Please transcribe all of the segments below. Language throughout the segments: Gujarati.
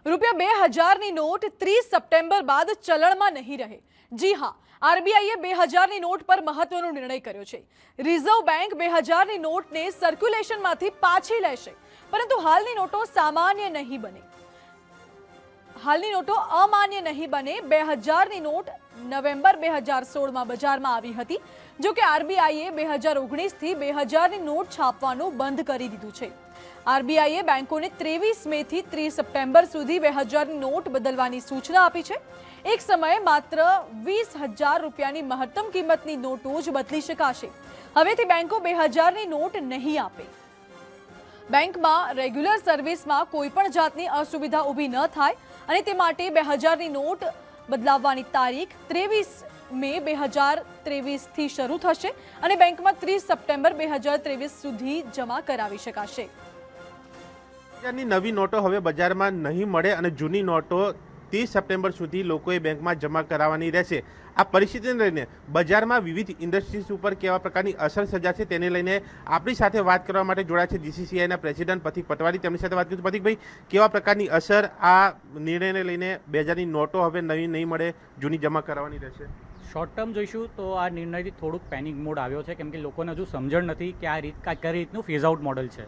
₹2000ની નોટ 30 સપ્ટેમ્બર બાદ ચલણમાં નહીં રહે। જી હા, આરબીઆઈએ 2000ની નોટ પર મહત્વનો નિર્ણય કર્યો છે। રિઝર્વ બેંક 2000ની નોટને સર્ક્યુલેશનમાંથી પાછી લેશે, પરંતુ હાલની નોટો અમાન્ય નહીં બને। 2000ની નોટ નવેમ્બર 2016માં બજારમાં આવી હતી, જો કે આરબીઆઈએ 2019થી 2000ની નોટ છાપવાનું બંધ કરી દીધું છે। આરબીઆઈએ બેંકોને 23 મેથી 30 સપ્ટેમ્બર સુધી 2000ની નોટ બદલવાની સૂચના આપી છે। એક સમયે માત્ર 20,000 રૂપિયાની મહત્તમ કિંમતની નોટો જ બદલી શકાશે। હવેથી બેંકો 2000ની નોટ નહીં આપે। બેંકમાં રેગ્યુલર સર્વિસમાં કોઈપણ જાતની અસુવિધા ઊભી ન થાય અને તે માટે 2000ની નોટ બદલાવવાની તારીખ 23 મે 2023થી શરૂ થશે અને બેંકમાં 30 સપ્ટેમ્બર 2023 સુધી જમા કરાવી શકાશે। નવી નોટો હવે બજારમાં નહીં મળે અને જૂની નોટો 30 સપ્ટેમ્બર સુધી લોકોએ બેંકમાં જમા કરાવવાની રહેશે। આ પરિસ્થિતિને લઈને બજારમાં વિવિધ ઇન્ડસ્ટ્રીઝ ઉપર કેવા પ્રકારની અસર સર્જાશે તેને લઈને આપણી સાથે વાત કરવા માટે જોડાયા છે જીસીસીઆઈના પ્રેસિડેન્ટ પથિક પટવારી। તેમની સાથે વાત કરીશું। પથિકભાઈ, કેવા પ્રકારની અસર આ નિર્ણયને લઈને 2000ની નોટો હવે નવી નહીં મળે, જૂની જમા કરાવવાની રહેશે? શોર્ટ ટર્મ જોઈશું તો આ નિર્ણયથી થોડુંક પેનિક મોડ આવ્યો છે, કેમ કે લોકોને હજુ સમજણ નથી કે કઈ રીતનું ફેઝ આઉટ મોડલ છે।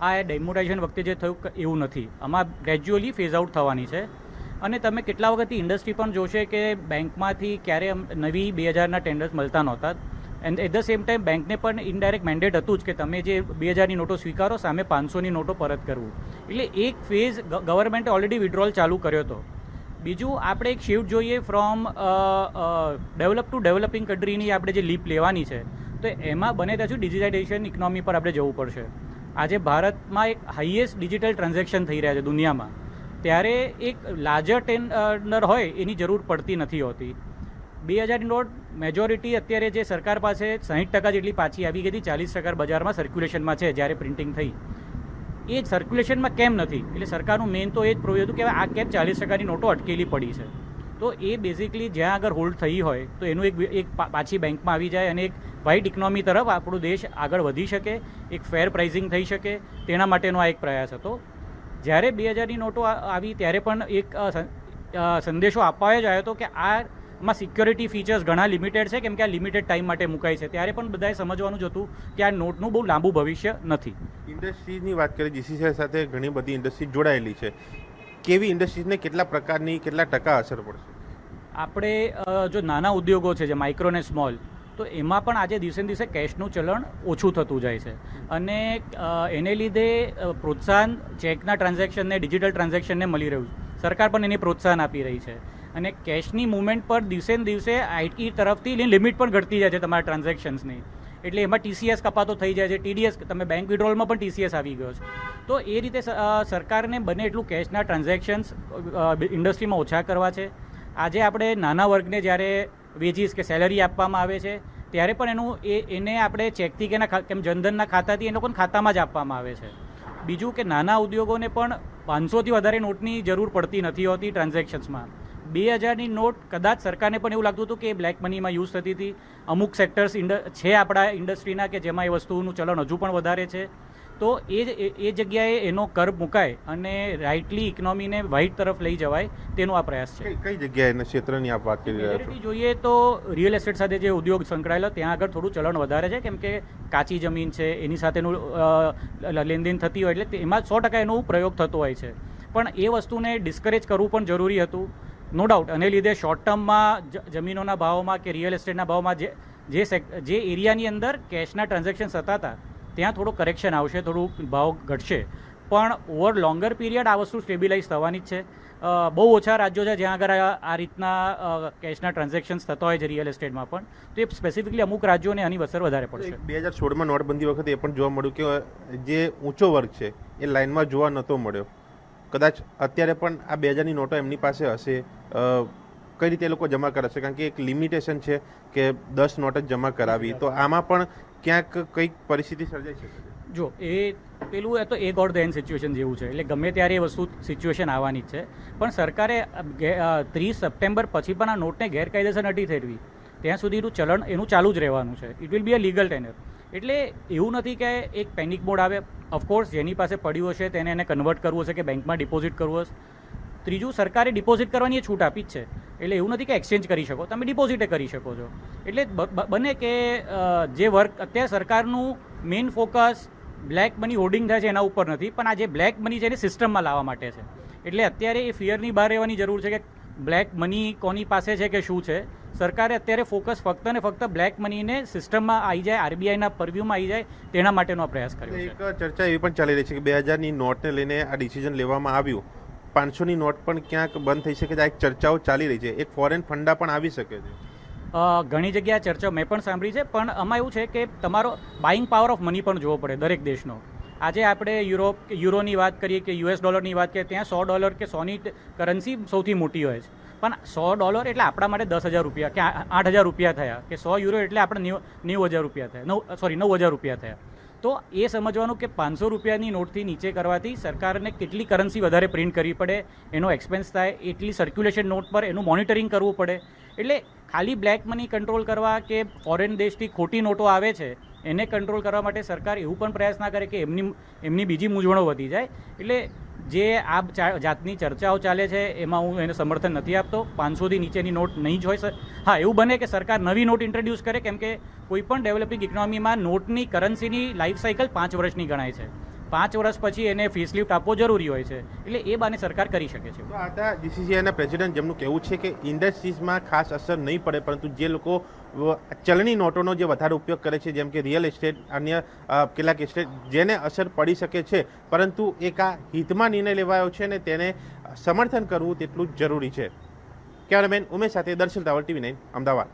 આ ડેમોટાઇઝેશન વખતે જે થયું એવું નથી, આમાં ગ્રેજ્યુઅલી ફેઝ આઉટ થવાની છે। અને તમે કેટલા વખતથી ઇન્ડસ્ટ્રી પણ જોશે કે બેંકમાંથી ક્યારે નવી 2000ના ટેન્ડર્સ મળતા નહોતા, and at the same time બેંકને પણ ઇનડાયરેક્ટ મેન્ડેટ હતું જ કે તમે જે 2000ની નોટો સ્વીકારો, સામે 500ની નોટો પરત કરવું। એટલે એક ફેઝ ગવર્મેન્ટે ઓલરેડી વિડ્રોલ ચાલુ કર્યો હતો। બીજું, આપણે એક શિફ્ટ જોઈએ ફ્રોમ ડેવલપ ટુ ડેવલપિંગ કન્ટ્રીની આપણે જે લીપ લેવાની છે, તો એમાં બને ત્યાં સુધી ડિજિટાઇઝેશન ઇકોનોમી પર આપણે જવું પડશે। આજે ભારતમાં એક હાઈએસ્ટ ડિજિટલ ટ્રાન્ઝેક્શન થઈ રહ્યા છે દુનિયામાં, ત્યારે એક લાર્જર ટેન્ડર હોય એની જરૂર પડતી નથી હોતી। 2000ની નોટ મેજોરિટી અત્યારે જે સરકાર પાસે 60% જેટલી પાછી આવી ગઈ હતી, 40% બજારમાં સર્ક્યુલેશનમાં છે જ્યારે પ્રિન્ટિંગ થઈ। એ સર્ક્યુલેશનમાં કેમ નથી? એટલે સરકારનું મેઇન તો એ જ પ્રોવિઝન હતું કે આ કેમ 40%ની નોટો અટકેલી પડી છે। તો એ બેઝિકલી જ્યાં આગળ હોલ્ડ થઈ હોય તો એનું એક પાછી બેંકમાં આવી જાય અને એક વ્હાઇટ ઇકોનોમી તરફ આપણો દેશ આગળ વધી શકે, એક ફેર પ્રાઇઝિંગ થઈ શકે, તેના માટેનો આ એક પ્રયાસ હતો। જ્યારે 2000ની નોટો આવી ત્યારે પણ એક સંદેશો આપવા જ આવ્યો હતો કે આમાં સિક્યોરિટી ફીચર્સ ઘણા લિમિટેડ છે, કેમ કે આ લિમિટેડ ટાઈમ માટે મુકાય છે। ત્યારે પણ બધાએ સમજવાનું જ હતું કે આ નોટનું બહુ લાંબુ ભવિષ્ય નથી। ઇન્ડસ્ટ્રીઝની વાત કરીએ, જીસીસીઆઈ સાથે ઘણી બધી ઇન્ડસ્ટ્રી જોડાયેલી છે। કેવી ઇન્ડસ્ટ્રીઝને કેટલા પ્રકારની કેટલા ટકા અસર પડશે? આપણે જો નાના ઉદ્યોગો છે જે માઇક્રો ને સ્મોલ, તો એમાં પણ આજે દિવસે ને દિવસે કેશનું ચલણ ઓછું થતું જાય છે અને એને લીધે પ્રોત્સાહન ચેકના ટ્રાન્ઝેક્શનને, ડિજિટલ ટ્રાન્ઝેક્શનને મળી રહ્યું છે। સરકાર પણ એને પ્રોત્સાહન આપી રહી છે અને કેશની મુવમેન્ટ પર દિવસે ને દિવસે આઈટી તરફથી લિમિટ પણ ઘટતી જાય છે તમારા ટ્રાન્ઝેક્શન્સની। એટલે એમાં ટીસીએસ કપાતો થઈ જાય છે, ટીડીએસ, તમે બેંક વિડ્રોલમાં પણ ટીસીએસ આવી ગયો છે। તો એ રીતે સરકારને બને એટલું કેશના ટ્રાન્ઝેક્શન્સ ઇન્ડસ્ટ્રીમાં ઓછા કરવા છે। આજે આપણે નાના વર્ગને જ્યારે વેજીસ કે સેલરી આપવામાં આવે છે ત્યારે પણ એને આપણે ચેકથી કે કેમ જનધનના ખાતાથી એ લોકોને ખાતામાં જ આપવામાં આવે છે। બીજું કે નાના ઉદ્યોગોને પણ 500થી વધારે નોટની જરૂર પડતી નથી હોતી ટ્રાન્ઝેક્શન્સમાં। 2000ની નોટ કદાચ સરકારને પણ એવું લાગતું હતું કે એ બ્લેક મનીમાં યુઝ થતી હતી। અમુક સેક્ટર્સ છે આપણા ઇન્ડસ્ટ્રીના કે જેમાં એ વસ્તુનું ચલણ હજુ પણ વધારે છે, તો એ જગ્યાએ એનો કર્બ મુકાય અને રાઇટલી ઇકોનોમીને વ્હાઇટ તરફ લઈ જવાય તેનો આ પ્રયાસ છે। કઈ જગ્યાએ ક્ષેત્રની આપ વાત કરી રહ્યા છો? જોઈએ તો રિયલ એસ્ટેટ સાથે જે ઉદ્યોગ સંકળાયેલો ત્યાં આગળ થોડું ચલણ વધારે છે, કેમ કે કાચી જમીન છે એની સાથેનું લેનદેન થતી હોય એટલે એમાં 100% એનો પ્રયોગ થતો હોય છે। પણ એ વસ્તુને ડિસ્કરેજ કરવું પણ જરૂરી હતું, નો ડાઉટ। અને લીધે શોર્ટ ટર્મમાં જમીનોના ભાવમાં કે રિયલ એસ્ટેટના ભાવમાં જે એરિયાની અંદર કેશના ટ્રાન્ઝેક્શન થતા હતા ત્યાં થોડું કરેક્શન આવશે, થોડું ભાવ ઘટશે, પણ ઓવર લોંગર પીરિયડ આ વસ્તુ સ્ટેબિલાઇઝ થવાની જ છે। બહુ ઓછા રાજ્યો છે જ્યાં આગળ આ રીતના કેશના ટ્રાન્ઝેક્શન્સ થતા હોય છે રિયલ એસ્ટેટમાં પણ, તો એ સ્પેસિફિકલી અમુક રાજ્યોને આની અસર વધારે પડશે। 2016માં નોટબંધી વખતે એ પણ જોવા મળ્યું કે જે ઊંચો વર્ગ છે એ લાઇનમાં જોવા નહોતો મળ્યો। કદાચ અત્યારે પણ આ 2000ની નોટો એમની પાસે હશે, કઈ રીતે એ લોકો જમા કરાશે? કારણ કે એક લિમિટેશન છે કે 10 નોટ જ જમા કરાવી, તો આમાં પણ ક્યાંક કંઈક પરિસ્થિતિ સર્જાઈ શકે? જો એ પેલું એ તો એક ઓર ધ એન્ડ સિચ્યુએશન જેવું છે, એટલે ગમે ત્યારે એ વસ્તુ સિચ્યુએશન આવવાની જ છે। પણ સરકારે 30 સપ્ટેમ્બર પછી પણ આ નોટને ગેરકાયદેસર નથી ઠેરવી, ત્યાં સુધીનું ચલણ એનું ચાલુ જ રહેવાનું છે। It will be a legal tender. એટલે એવું નથી કે એક પેનિક મોડ આવે। ઓફકોર્સ જેની પાસે પડ્યું હશે તેને એને કન્વર્ટ કરવું હશે કે બેંકમાં ડિપોઝિટ કરવું હશે, ત્રીજું, સરકારે ડિપોઝિટ કરવાની એ છૂટ આપી જ છે. એટલે એવું નથી કે એક્સચેન્જ કરી શકો, તમે ડિપોઝિટે કરી શકો છો. એટલે બને કે જે વર્ક અત્યારે સરકારનું main focus black money hoarding થાય છે એના ઉપર નથી, પણ આ જે બ્લેક મની છે એને સિસ્ટમમાં લાવવા માટે છે. એટલે અત્યારે એ ફિયરની બહાર રહેવાની જરૂર છે કે બ્લેક મની કોની પાસે છે કે શું છે. સરકારે અત્યારે ફોકસ ફક્ત ને ફક્ત બ્લેક મનીને સિસ્ટમમાં આવી જાય, આરબીઆઈના પરવ્યુમાં આવી જાય તેના માટેનો આ પ્રયાસ કર્યો છે. એક ચર્ચા એવી પણ ચાલી રહી છે કે 2000ની નોટને લઈને આ ડિસિઝન લેવામાં આવ્યું. 500ની નોટ પણ ક્યાંક બંધ થઈ શકે છે. આ એક ચર્ચાઓ ચાલી રહી છે. એક ફોરેન ફંડા પણ આવી શકે છે. ઘણી જગ્યાએ ચર્ચા મેં પણ સાંભળી છે, પણ આમાં એવું છે કે તમારો બાઇંગ પાવર ઓફ મની પણ જોવો પડે દરેક દેશનો. આજે આપણે યુરોની વાત કરીએ કે US ડોલરની વાત કરીએ, ત્યાં $100 કે 100ની કરન્સી સૌથી મોટી હોય છે. પણ $100 એટલે આપણા માટે 10,000 રૂપિયા કે 8,000 રૂપિયા થયા, કે 100 યુરો એટલે આપણે 90,000 રૂપિયા થયા, 9,000 રૂપિયા થયા. તો એ સમજવાનું કે 500 રૂપિયાની નોટથી નીચે કરવાથી સરકારને કેટલી કરન્સી વધારે પ્રિન્ટ કરવી પડે, એનો એક્સપેન્સ થાય, એટલી સર્ક્યુલેશન નોટ પર એનું મોનિટરિંગ કરવું પડે. એટલે ખાલી બ્લેક મની કંટ્રોલ કરવા કે ફોરેન દેશથી ખોટી નોટો આવે છે એને કંટ્રોલ કરવા માટે સરકાર એવું પણ પ્રયાસ ના કરે કે એમની બીજી મૂંઝવણો વધી જાય. એટલે જે આ જાતની ચર્ચાઓ ચાલે છે એમાં હું એને સમર્થન નથી આપતો. 500થી નીચેની નોટ નહીં જ હોય. હા, એવું બને કે સરકાર નવી નોટ ઇન્ટ્રોડ્યુસ કરે, કેમ કે કોઈ પણ ડેવલપિંગ ઇકોનોમીમાં નોટની કરન્સીની લાઈફ સાયકલ 5 વર્ષની ગણાય છે. 5 વર્ષ પછી એને ફેસલિફ્ટ આપવો જરૂરી હોય છે. એટલે એ બાને સરકાર કરી શકે છે. તો આ DCCIના પ્રેસિડેન્ટ જેમનું કહેવું છે કે ઇન્ડસ્ટ્રીઝમાં ખાસ અસર નહીં પડે, પરંતુ જે લોકો ચલણી નોટોનો જે વધારે ઉપયોગ કરે છે, જેમ કે રિયલ એસ્ટેટ, અન્ય કેટલાક એસ્ટેટ, જેને અસર પડી શકે છે, પરંતુ એક આ હિતમાં નિર્ણય લેવાયો છે ને તેને સમર્થન કરવું તેટલું જ જરૂરી છે. કેમેરામેન ઉમેશ સાથે દર્શન રાવલ, TV9 અમદાવાદ.